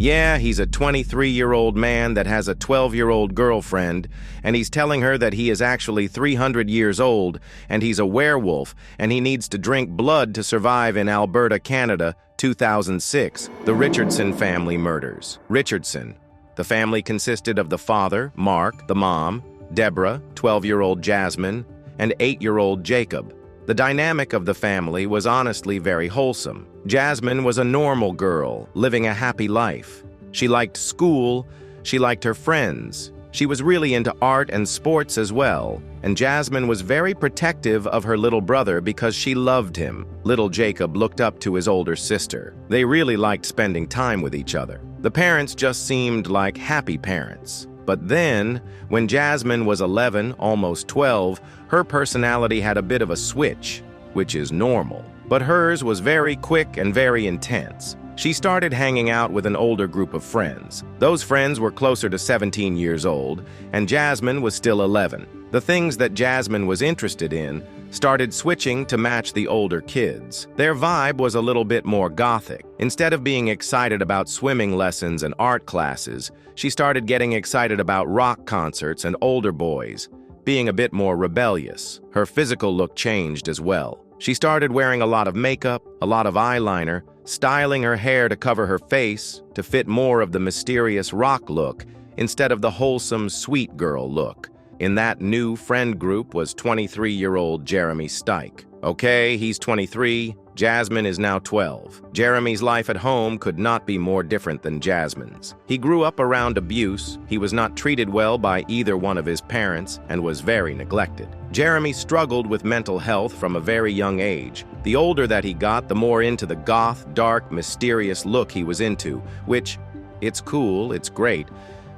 Yeah, he's a 23-year-old man that has a 12-year-old girlfriend, and he's telling her that he is actually 300 years old, and he's a werewolf, and he needs to drink blood to survive in Alberta, Canada, 2006. The Richardson family murders. Richardson. The family consisted of the father, Mark, the mom, Deborah, 12-year-old Jasmine, and 8-year-old Jacob. The dynamic of the family was honestly very wholesome. Jasmine was a normal girl, living a happy life. She liked school, she liked her friends. She was really into art and sports as well, and Jasmine was very protective of her little brother because she loved him. Little Jacob looked up to his older sister. They really liked spending time with each other. The parents just seemed like happy parents. But then, when Jasmine was 11, almost 12, her personality had a bit of a switch, which is normal. But hers was very quick and very intense. She started hanging out with an older group of friends. Those friends were closer to 17 years old, and Jasmine was still 11. The things that Jasmine was interested in started switching to match the older kids. Their vibe was a little bit more gothic. Instead of being excited about swimming lessons and art classes, she started getting excited about rock concerts and older boys, being a bit more rebellious. Her physical look changed as well. She started wearing a lot of makeup, a lot of eyeliner, styling her hair to cover her face to fit more of the mysterious rock look instead of the wholesome, sweet girl look. In that new friend group was 23-year-old Jeremy Stike. Okay, he's 23, Jasmine is now 12. Jeremy's life at home could not be more different than Jasmine's. He grew up around abuse, he was not treated well by either one of his parents, and was very neglected. Jeremy struggled with mental health from a very young age. The older that he got, the more into the goth, dark, mysterious look he was into, which, it's cool, it's great,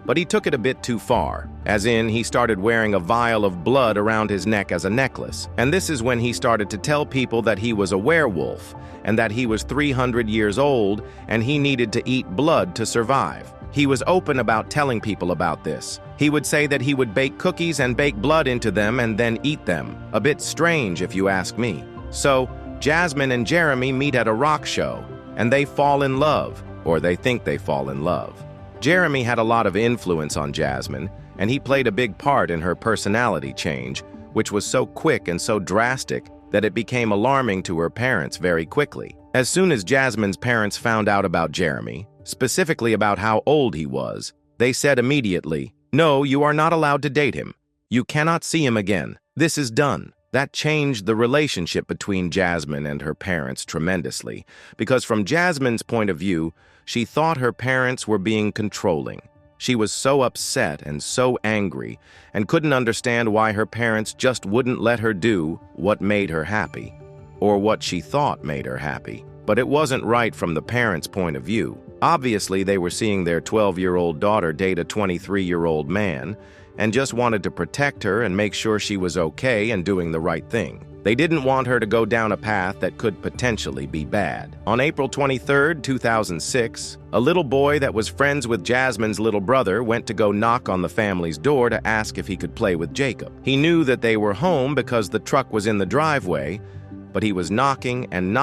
but he took it a bit too far, as in he started wearing a vial of blood around his neck as a necklace. And this is when he started to tell people that he was a werewolf, and that he was 300 years old, and he needed to eat blood to survive. He was open about telling people about this. He would say that he would bake cookies and bake blood into them and then eat them. A bit strange, if you ask me. So, Jasmine and Jeremy meet at a rock show, and they fall in love, or they think they fall in love. Jeremy had a lot of influence on Jasmine, and he played a big part in her personality change, which was so quick and so drastic that it became alarming to her parents very quickly. As soon as Jasmine's parents found out about Jeremy, specifically about how old he was, they said immediately, "No, you are not allowed to date him. You cannot see him again. This is done." That changed the relationship between Jasmine and her parents tremendously, because from Jasmine's point of view, she thought her parents were being controlling. She was so upset and so angry and couldn't understand why her parents just wouldn't let her do what made her happy, or what she thought made her happy. But it wasn't right from the parents' point of view. Obviously, they were seeing their 12-year-old daughter date a 23-year-old man and just wanted to protect her and make sure she was okay and doing the right thing. They didn't want her to go down a path that could potentially be bad. On April 23, 2006, a little boy that was friends with Jasmine's little brother went to go knock on the family's door to ask if he could play with Jacob. He knew that they were home because the truck was in the driveway, but he was knocking, and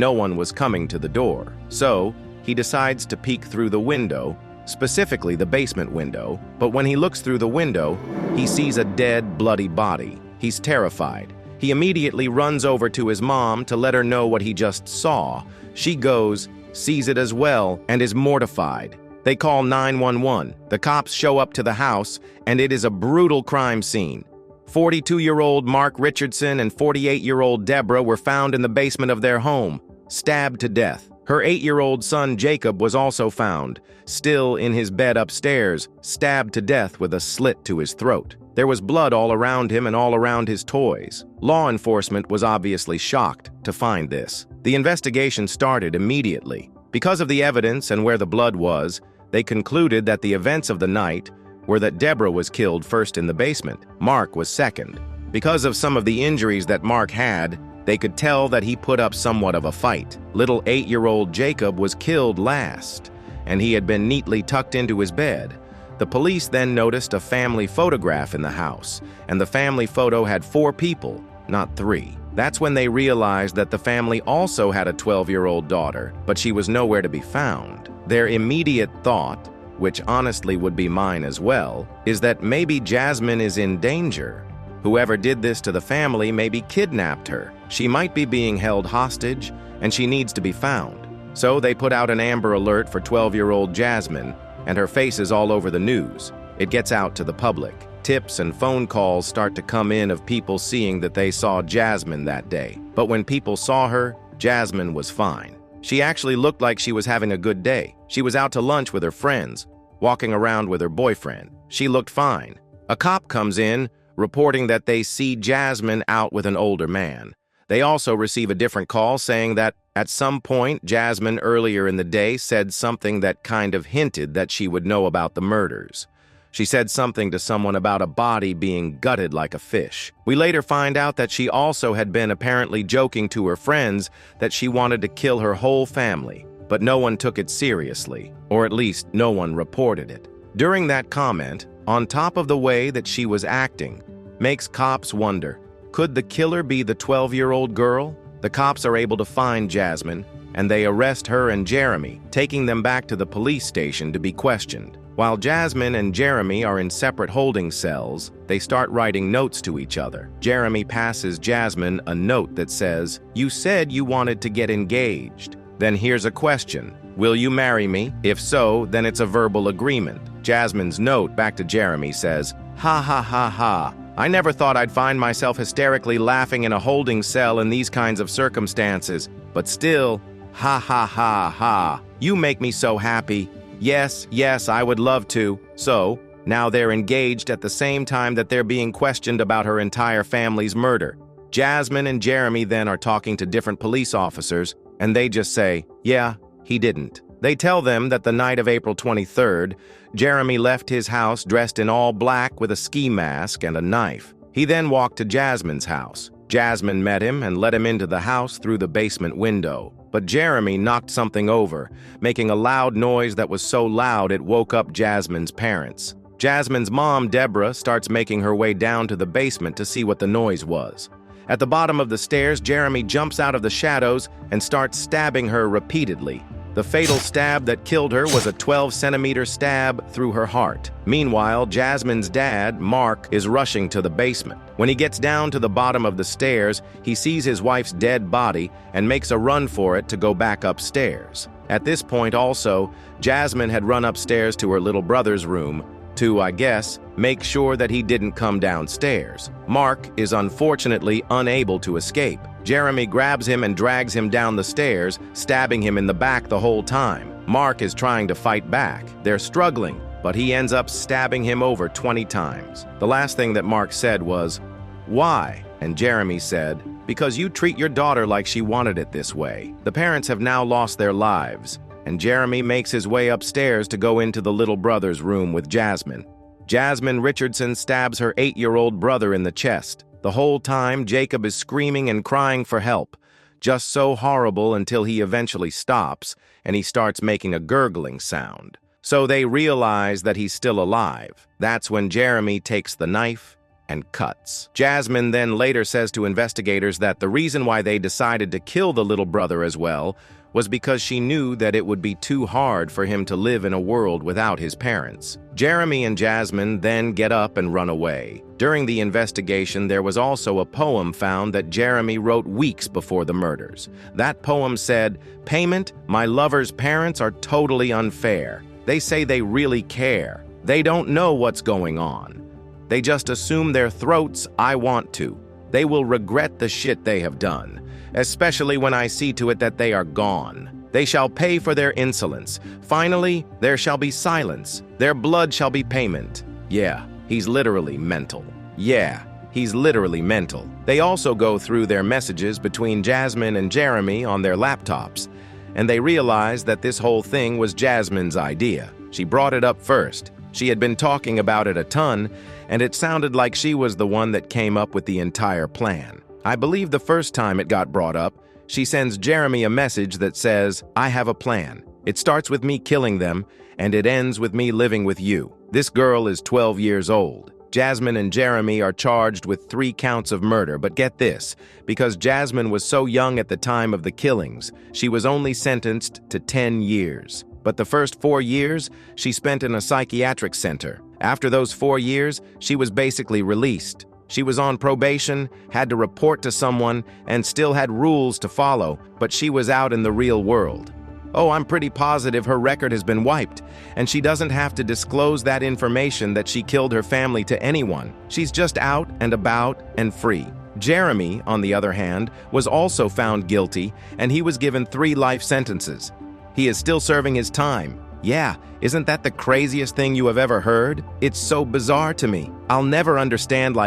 no one was coming to the door. So, he decides to peek through the window, specifically the basement window, but when he looks through the window, he sees a dead, bloody body. He's terrified. He immediately runs over to his mom to let her know what he just saw. She goes, sees it as well, and is mortified. They call 911. The cops show up to the house, and it is a brutal crime scene. 42-year-old Mark Richardson and 48-year-old Deborah were found in the basement of their home, stabbed to death. Her 8-year-old son Jacob was also found, still in his bed upstairs, stabbed to death with a slit to his throat. There was blood all around him and all around his toys. Law enforcement was obviously shocked to find this. The investigation started immediately. Because of the evidence and where the blood was, they concluded that the events of the night were that Deborah was killed first in the basement. Mark was second. Because of some of the injuries that Mark had, they could tell that he put up somewhat of a fight. Little 8-year-old Jacob was killed last, and he had been neatly tucked into his bed. The police then noticed a family photograph in the house, and the family photo had 4 people, not 3. That's when they realized that the family also had a 12-year-old daughter, but she was nowhere to be found. Their immediate thought, which honestly would be mine as well, is that maybe Jasmine is in danger. Whoever did this to the family maybe kidnapped her. She might be being held hostage, and she needs to be found. So they put out an Amber Alert for 12-year-old Jasmine, and her face is all over the news. It gets out to the public. Tips and phone calls start to come in of people seeing that they saw Jasmine that day. But when people saw her, Jasmine was fine. She actually looked like she was having a good day. She was out to lunch with her friends, walking around with her boyfriend. She looked fine. A cop comes in, reporting that they see Jasmine out with an older man. They also receive a different call saying that at some point, Jasmine earlier in the day said something that kind of hinted that she would know about the murders. She said something to someone about a body being gutted like a fish. We later find out that she also had been apparently joking to her friends that she wanted to kill her whole family, but no one took it seriously, or at least no one reported it. During that comment, on top of the way that she was acting, makes cops wonder, could the killer be the 12-year-old girl? The cops are able to find Jasmine, and they arrest her and Jeremy, taking them back to the police station to be questioned. While Jasmine and Jeremy are in separate holding cells, they start writing notes to each other. Jeremy passes Jasmine a note that says, "You said you wanted to get engaged. Then here's a question. Will you marry me? If so, then it's a verbal agreement." Jasmine's note back to Jeremy says, "Ha ha ha ha. I never thought I'd find myself hysterically laughing in a holding cell in these kinds of circumstances, but still, ha ha ha ha. You make me so happy. Yes, yes, I would love to." So, now they're engaged at the same time that they're being questioned about her entire family's murder. Jasmine and Jeremy then are talking to different police officers, and they just say, "Yeah, he didn't." They tell them that the night of April 23rd, Jeremy left his house dressed in all black with a ski mask and a knife. He then walked to Jasmine's house. Jasmine met him and let him into the house through the basement window. But Jeremy knocked something over, making a loud noise that was so loud it woke up Jasmine's parents. Jasmine's mom, Deborah, starts making her way down to the basement to see what the noise was. At the bottom of the stairs, Jeremy jumps out of the shadows and starts stabbing her repeatedly. The fatal stab that killed her was a 12-centimeter stab through her heart. Meanwhile, Jasmine's dad, Mark, is rushing to the basement. When he gets down to the bottom of the stairs, he sees his wife's dead body and makes a run for it to go back upstairs. At this point also, Jasmine had run upstairs to her little brother's room to, I guess, make sure that he didn't come downstairs. Mark is unfortunately unable to escape. Jeremy grabs him and drags him down the stairs, stabbing him in the back the whole time. Mark is trying to fight back. They're struggling, but he ends up stabbing him over 20 times. The last thing that Mark said was, "Why?" And Jeremy said, "Because you treat your daughter like she wanted it this way." The parents have now lost their lives, and Jeremy makes his way upstairs to go into the little brother's room with Jasmine. Jasmine Richardson stabs her 8-year-old brother in the chest. The whole time, Jacob is screaming and crying for help, just so horrible until he eventually stops and he starts making a gurgling sound. So they realize that he's still alive. That's when Jeremy takes the knife and cuts. Jasmine then later says to investigators that the reason why they decided to kill the little brother as well was because she knew that it would be too hard for him to live in a world without his parents. Jeremy and Jasmine then get up and run away. During the investigation, there was also a poem found that Jeremy wrote weeks before the murders. That poem said, "Payment, my lover's parents are totally unfair. They say they really care. They don't know what's going on. They just assume their throats, I want to. They will regret the shit they have done, especially when I see to it that they are gone. They shall pay for their insolence. Finally, there shall be silence. Their blood shall be payment." Yeah, he's literally mental. Yeah, he's literally mental. They also go through their messages between Jasmine and Jeremy on their laptops, and they realize that this whole thing was Jasmine's idea. She brought it up first. She had been talking about it a ton, and it sounded like she was the one that came up with the entire plan. I believe the first time it got brought up, she sends Jeremy a message that says, "I have a plan. It starts with me killing them, and it ends with me living with you. This girl is 12 years old. Jasmine and Jeremy are charged with 3 counts of murder, but get this, because Jasmine was so young at the time of the killings, she was only sentenced to 10 years. But the first 4 years, she spent in a psychiatric center. After those 4 years, she was basically released. She was on probation, had to report to someone, and still had rules to follow, but she was out in the real world. Oh, I'm pretty positive her record has been wiped, and she doesn't have to disclose that information that she killed her family to anyone. She's just out and about and free. Jeremy, on the other hand, was also found guilty, and he was given 3 life sentences. He is still serving his time. Yeah, isn't that the craziest thing you have ever heard? It's so bizarre to me. I'll never understand,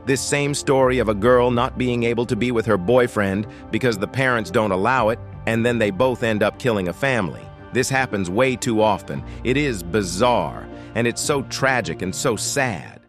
this same story of a girl not being able to be with her boyfriend because the parents don't allow it, and then they both end up killing a family. This happens way too often. It is bizarre, and it's so tragic and so sad.